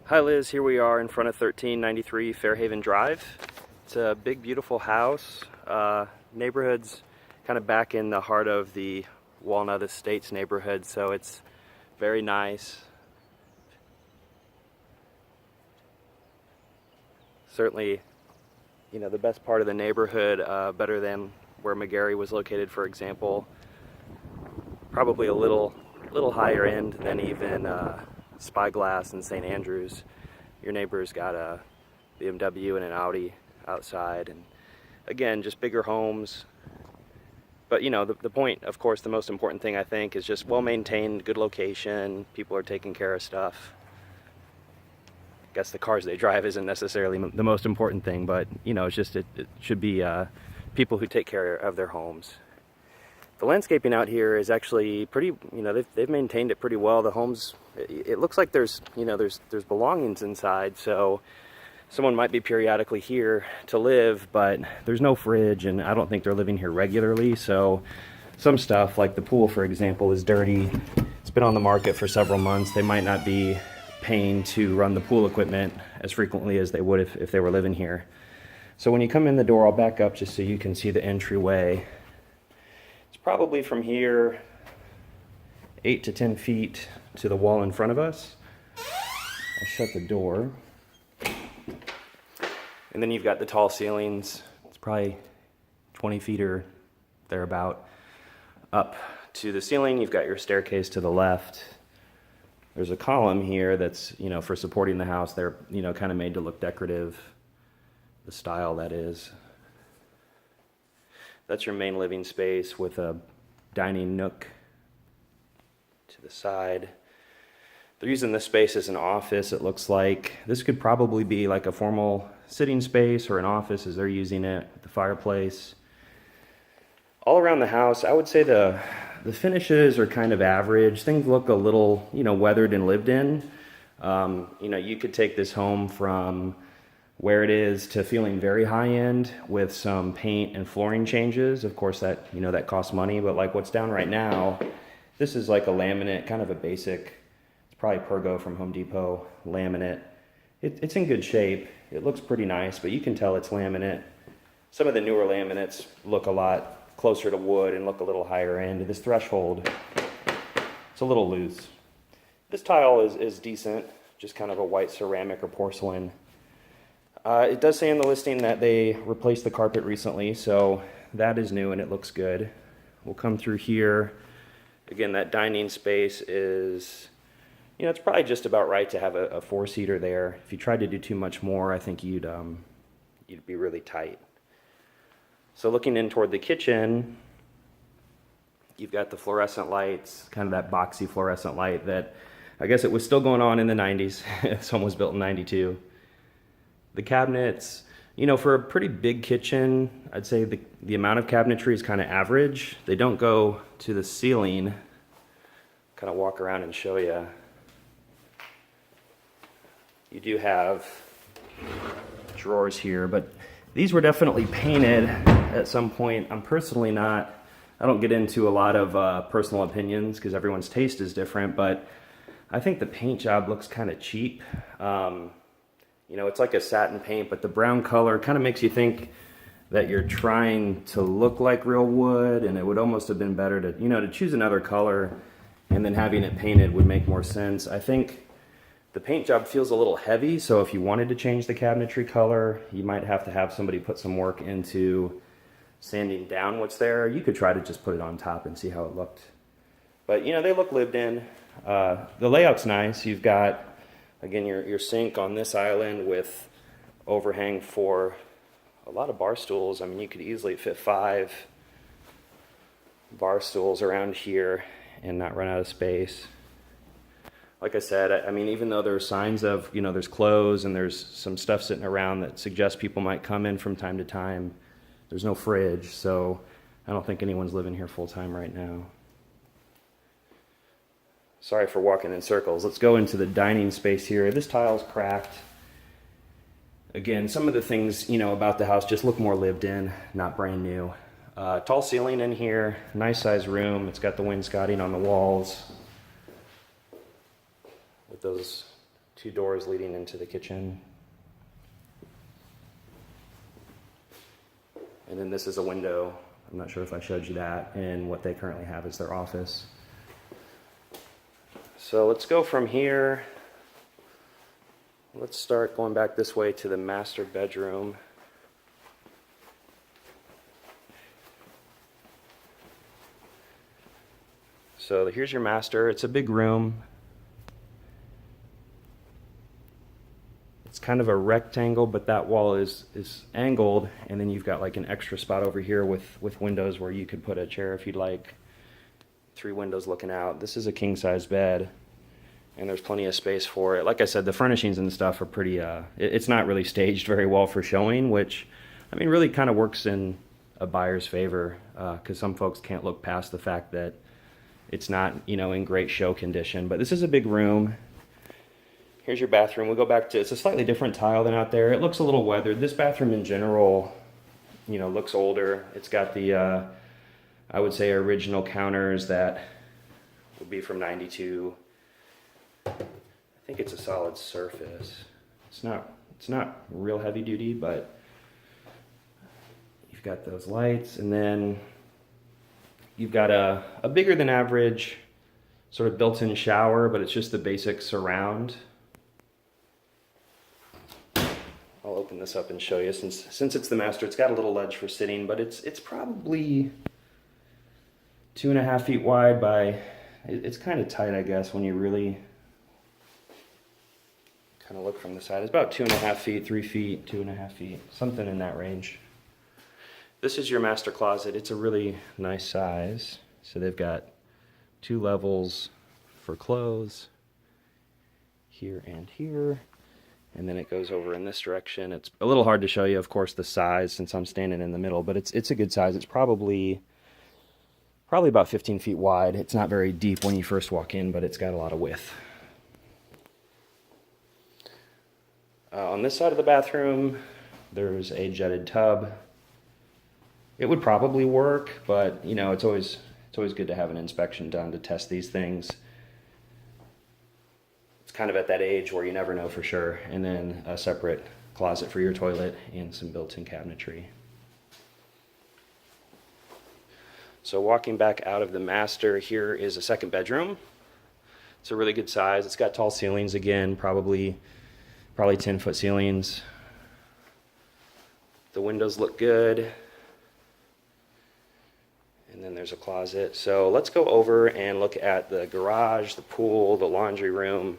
Hi Liz, here we are in front of 1393 Fairhaven Drive. It's a big beautiful house. Neighborhood's kind of back in the heart of the Walnut Estates neighborhood, so it's very nice. Certainly, the best part of the neighborhood, better than where McGarry was located, for example. Probably a little higher end than even Spyglass and St. Andrews. Your neighbor's got a BMW and an Audi outside, and again, just bigger homes. But the point, of course, the most important thing I think is just well-maintained, good location, people are taking care of stuff. I guess the cars they drive isn't necessarily the most important thing, but it's just it should be people who take care of their homes. The landscaping out here is actually pretty, they've maintained it pretty well. The homes, it looks like there's belongings inside, so someone might be periodically here to live, but there's no fridge, and I don't think they're living here regularly, so some stuff, like the pool, for example, is dirty. It's been on the market for several months. They might not be paying to run the pool equipment as frequently as they would if they were living here. So when you come in the door, I'll back up just so you can see the entryway. It's probably from here 8 to 10 feet to the wall in front of us. I'll shut the door. And then you've got the tall ceilings. It's probably 20 feet or thereabout up to the ceiling. You've got your staircase to the left. There's a column here that's, for supporting the house. They're, kind of made to look decorative, the style that is. That's your main living space with a dining nook to the side. They're using this space as an office, it looks like. This could probably be like a formal sitting space or an office as they're using it, the fireplace. All around the house, I would say the finishes are kind of average. Things look a little, weathered and lived in. You could take this home from where it is to feeling very high end with some paint and flooring changes. Of course, that that costs money, but like what's down right now, this is like a laminate, kind of a basic, it's probably Pergo from Home Depot laminate. It's in good shape. It looks pretty nice, but you can tell it's laminate. Some of the newer laminates look a lot closer to wood and look a little higher end. This threshold, it's a little loose. This tile is decent, just kind of a white ceramic or porcelain. It does say in the listing that they replaced the carpet recently, so that is new and it looks good. We'll come through here. Again, that dining space is, it's probably just about right to have a four-seater there. If you tried to do too much more, I think you'd be really tight. So looking in toward the kitchen, you've got the fluorescent lights, kind of that boxy fluorescent light that I guess it was still going on in the 90s. This home was built in 92. The cabinets, for a pretty big kitchen, I'd say the amount of cabinetry is kind of average. They don't go to the ceiling. Kind of walk around and show you. You do have drawers here, but these were definitely painted at some point. I'm personally I don't get into a lot of personal opinions because everyone's taste is different, but I think the paint job looks kind of cheap. It's like a satin paint, but the brown color kind of makes you think that you're trying to look like real wood, and it would almost have been better to choose another color and then having it painted would make more sense. I think the paint job feels a little heavy, so if you wanted to change the cabinetry color, you might have to have somebody put some work into sanding down what's there. You could try to just put it on top and see how it looked. But they look lived in. The layout's nice. You've got, again, your sink on this island with overhang for a lot of bar stools. I mean, you could easily fit 5 bar stools around here and not run out of space. Like I said, I mean, even though there are signs of, there's clothes and there's some stuff sitting around that suggests people might come in from time to time, there's no fridge, so I don't think anyone's living here full time right now. Sorry for walking in circles. Let's go into the dining space here. This tile's cracked. Again, some of the things, about the house just look more lived in, not brand new. Tall ceiling in here, nice size room. It's got the wainscoting on the walls with those 2 doors leading into the kitchen. And then this is a window. I'm not sure if I showed you that, and what they currently have is their office. So let's go from here. Let's start going back this way to the master bedroom. So here's your master. It's a big room. It's kind of a rectangle, but that wall is angled, and then you've got like an extra spot over here with windows where you could put a chair if you'd like. 3 windows looking out. This is a king-size bed, and there's plenty of space for it. Like I said, the furnishings and stuff are pretty, it's not really staged very well for showing, which, I mean, really kind of works in a buyer's favor, because some folks can't look past the fact that it's not, you know, in great show condition. But this is a big room. Here's your bathroom. We'll go back to, it's a slightly different tile than out there. It looks a little weathered. This bathroom in general, you know, looks older. It's got the, I would say, original counters that would be from '92. I think it's a solid surface. It's not real heavy duty, but you've got those lights, and then you've got a bigger than average sort of built-in shower, but it's just the basic surround. I'll open this up and show you. Since it's the master, it's got a little ledge for sitting, but it's probably 2.5 feet wide by, it's kind of tight, I guess, when you really kind of look from the side. It's about 2.5 feet, 3 feet, 2.5 feet, something in that range. This is your master closet. It's a really nice size. So they've got 2 levels for clothes, here and here. And then it goes over in this direction. It's a little hard to show you, of course, the size since I'm standing in the middle, but it's a good size. It's probably about 15 feet wide. It's not very deep when you first walk in, but it's got a lot of width. On this side of the bathroom, there's a jetted tub. It would probably work, but you know, it's always good to have an inspection done to test these things. It's kind of at that age where you never know for sure. And then a separate closet for your toilet and some built-in cabinetry. So walking back out of the master, here is a second bedroom. It's a really good size. It's got tall ceilings again, probably 10-foot ceilings. The windows look good. And then there's a closet. So let's go over and look at the garage, the pool, the laundry room.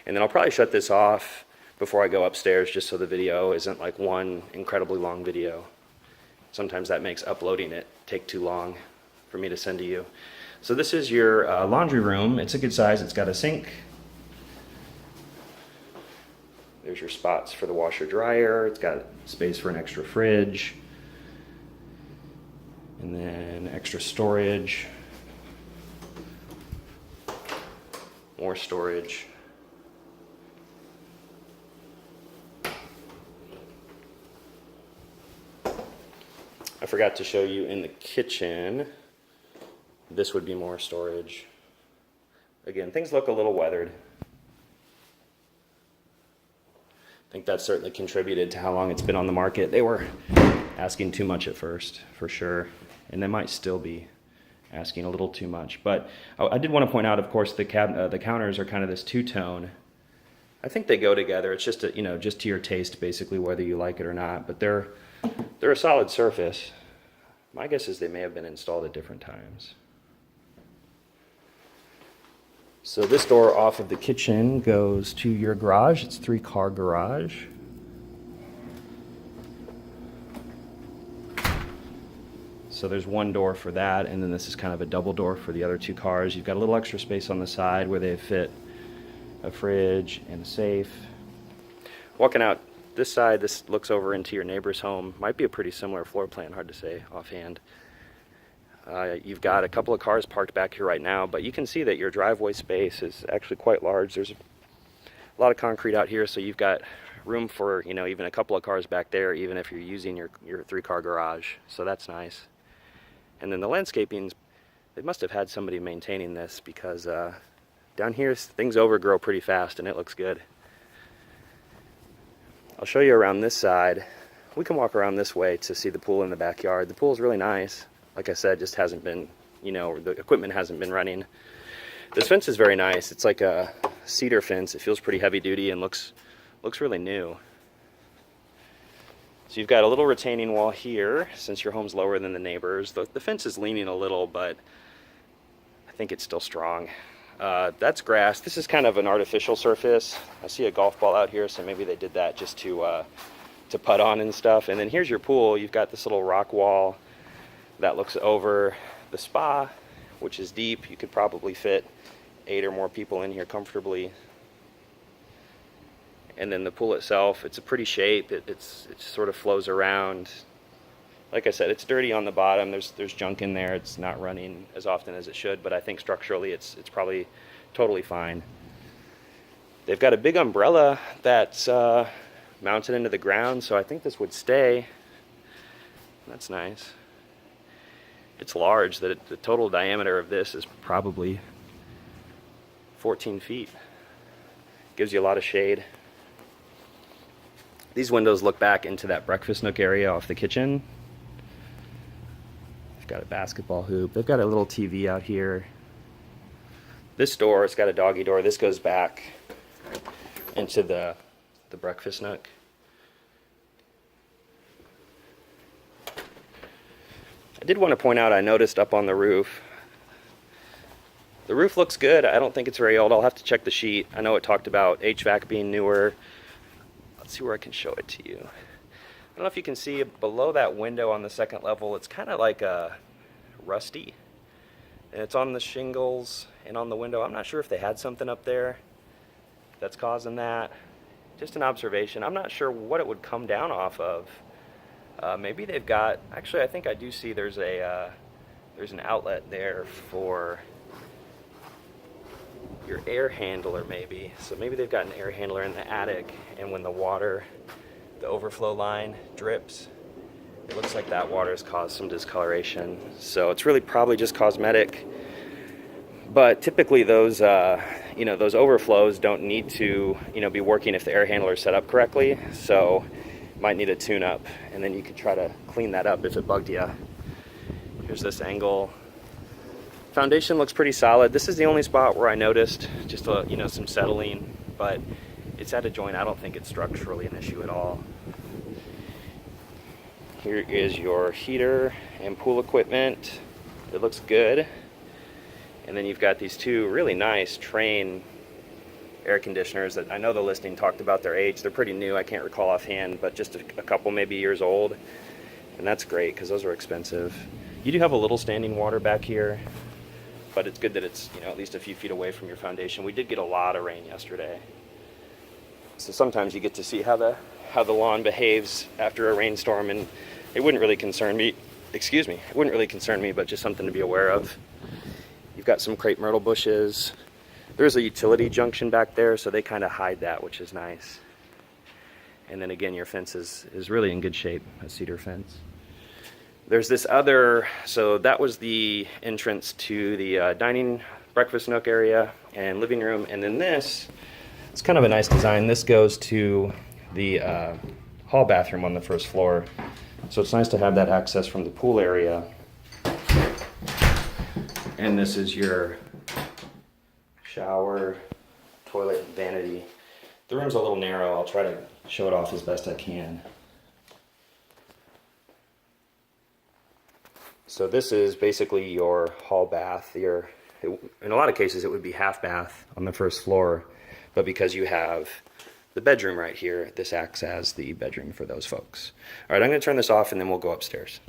And then I'll probably shut this off before I go upstairs, just so the video isn't like one incredibly long video. Sometimes that makes uploading it take too long for me to send to you. So this is your laundry room. It's a good size. It's got a sink. There's your spots for the washer dryer. It's got space for an extra fridge. And then extra storage. More storage. I forgot to show you in the kitchen. This would be more storage. Again, things look a little weathered. I think that certainly contributed to how long it's been on the market. They were asking too much at first, for sure. And they might still be asking a little too much. But I did want to point out, of course, the counters are kind of this two-tone. I think they go together. It's just just to your taste, basically, whether you like it or not. But they're a solid surface. My guess is they may have been installed at different times. So this door off of the kitchen goes to your garage. It's a 3-car garage. So there's one door for that, and then this is kind of a double door for the other 2 cars. You've got a little extra space on the side where they fit a fridge and a safe. Walking out this side, this looks over into your neighbor's home. Might be a pretty similar floor plan, hard to say offhand. You've got a couple of cars parked back here right now, but you can see that your driveway space is actually quite large. There's a lot of concrete out here, so you've got room for even a couple of cars back there, even if you're using your 3-car garage. So that's nice. And then the landscaping, they must have had somebody maintaining this, because down here things overgrow pretty fast and it looks good. I'll show you around this side. We can walk around this way to see the pool in the backyard. The pool's really nice. Like I said, just hasn't been, you know, the equipment hasn't been running. This fence is very nice. It's like a cedar fence. It feels pretty heavy duty and looks really new. So you've got a little retaining wall here, since your home's lower than the neighbors. The fence is leaning a little, but I think it's still strong. That's grass. This is kind of an artificial surface. I see a golf ball out here, so maybe they did that just to putt on and stuff. And then here's your pool. You've got this little rock wall that looks over the spa, which is deep. You could probably fit 8 or more people in here comfortably. And then the pool itself, it's a pretty shape. It sort of flows around. Like I said, it's dirty on the bottom. There's junk in there. It's not running as often as it should, but I think structurally it's probably totally fine. They've got a big umbrella that's mounted into the ground, so I think this would stay. That's nice. It's large. The total diameter of this is probably 14 feet. Gives you a lot of shade. These windows look back into that breakfast nook area off the kitchen. They've got a basketball hoop. They've got a little TV out here. This door, it's got a doggy door. This goes back into the breakfast nook. I did want to point out, I noticed up on the roof, the roof looks good. I don't think it's very old. I'll have to check the sheet. I know it talked about HVAC being newer. Let's see where I can show it to you. I don't know if you can see below that window on the second level, it's kind of like rusty. And it's on the shingles and on the window. I'm not sure if they had something up there that's causing that. Just an observation. I'm not sure what it would come down off of. Maybe they've got, actually I think I do see there's an outlet there for your air handler maybe. So maybe they've got an air handler in the attic, and when the water, the overflow line drips, it looks like that water has caused some discoloration. So it's really probably just cosmetic. But typically those those overflows don't need to be working if the air handler is set up correctly. So might need a tune-up, and then you could try to clean that up if it bugged you. Here's this angle. Foundation looks pretty solid. This is the only spot where I noticed just some settling, but it's at a joint. I don't think it's structurally an issue at all. Here is your heater and pool equipment. It looks good. And then you've got these two really nice Train air conditioners that I know the listing talked about their age. They're pretty new. I can't recall offhand, but just a couple maybe years old. And that's great because those are expensive. You do have a little standing water back here, but it's good that it's at least a few feet away from your foundation. We did get a lot of rain yesterday, so sometimes you get to see how the lawn behaves after a rainstorm, and it wouldn't really concern me. Excuse me, it wouldn't really concern me, but just something to be aware of. You've got some crepe myrtle bushes. There's a utility junction back there, so they kind of hide that, which is nice. And then again, your fence is really in good shape, a cedar fence. There's this other, so that was the entrance to the dining, breakfast nook area and living room. And then this, it's kind of a nice design. This goes to the hall bathroom on the first floor. So it's nice to have that access from the pool area. And this is your shower, toilet, and vanity. The room's a little narrow. I'll try to show it off as best I can. So this is basically your hall bath. In a lot of cases it would be half bath on the first floor, but because you have the bedroom right here, this acts as the bedroom for those folks. All right, I'm going to turn this off and then we'll go upstairs.